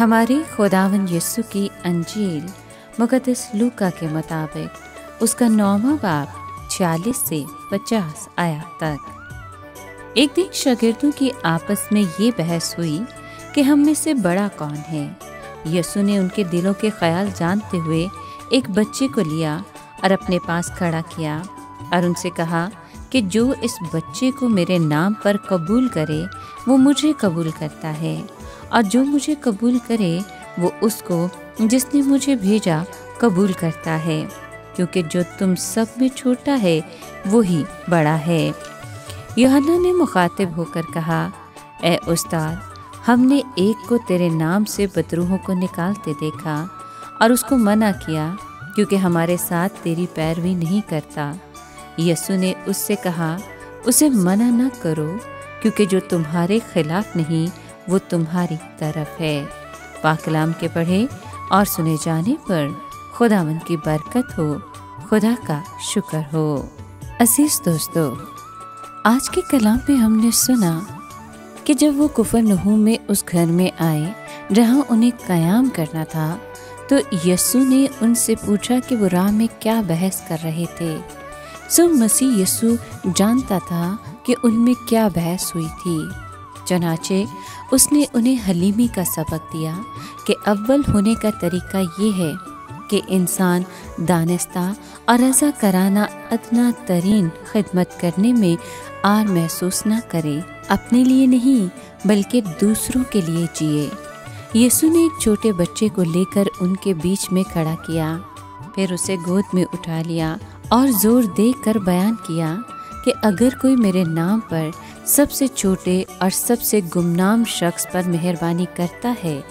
हमारे खुदावन यीशु की अंजील मुक़द्दस लूका के मुताबिक उसका 9वां बाब 46 से 50 आयत तक। एक दिन शागिर्दों की आपस में ये बहस हुई कि हम में से बड़ा कौन है। यीशु ने उनके दिलों के ख्याल जानते हुए एक बच्चे को लिया और अपने पास खड़ा किया और उनसे कहा कि जो इस बच्चे को मेरे नाम पर कबूल करे वो मुझे कबूल करता है, और जो मुझे कबूल करे वो उसको जिसने मुझे भेजा कबूल करता है, क्योंकि जो तुम सब में छोटा है वो ही बड़ा है। यूहन्ना ने मुखातिब होकर कहा, ए उस्ताद, हमने एक को तेरे नाम से बदरूहों को निकालते देखा और उसको मना किया, क्योंकि हमारे साथ तेरी पैरवी नहीं करता। यीशु ने उससे कहा, उसे मना न करो, क्योंकि जो तुम्हारे खिलाफ नहीं वो तुम्हारी तरफ है। पाक कलाम के पढ़े और सुने जाने पर खुदावन की बरकत हो, खुदा का शुक्र हो। अजीज दोस्तों, आज के कलाम में हमने सुना कि जब वो कुफरनहूम में उस घर में आए जहाँ उन्हें क़याम करना था, तो यीशु ने उनसे पूछा कि वो राह में क्या बहस कर रहे थे। सो मसीह यीशु जानता था कि उनमें क्या बहस हुई थी, चनाचे उसने उन्हें हलीमी का सबक दिया कि अव्वल होने का तरीका ये है कि इंसान दानिस्ता और रज़ा कराना अदना तरीन खिदमत करने में आर महसूस न करे, अपने लिए नहीं बल्कि दूसरों के लिए जिए। यीशु ने एक छोटे बच्चे को लेकर उनके बीच में खड़ा किया, फिर उसे गोद में उठा लिया और जोर देकर बयान किया कि अगर कोई मेरे नाम पर सबसे छोटे और सबसे गुमनाम शख्स पर मेहरबानी करता है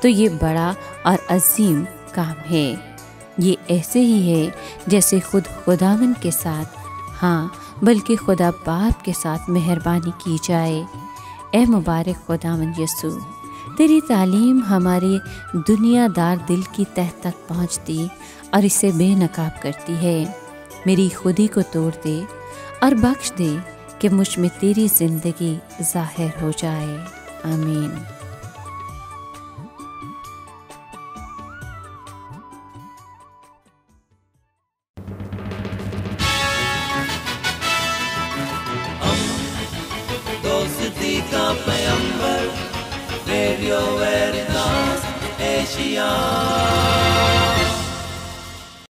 तो ये बड़ा और अजीम काम है। ये ऐसे ही है जैसे खुद खुदावन के साथ, हाँ बल्कि खुदा बाप के साथ मेहरबानी की जाए। ए मुबारक खुदावन यीशु, तेरी तालीम हमारे दुनियादार दिल की तह तक पहुँचती और इसे बेनकाब करती है। मेरी खुदी को तोड़ दे और बख्श दे कि मुझ में तेरी ज़िंदगी ज़ाहिर हो जाए। आमीन। दोस्ती का पैगंबर, रेडियो वेरितास एशिया।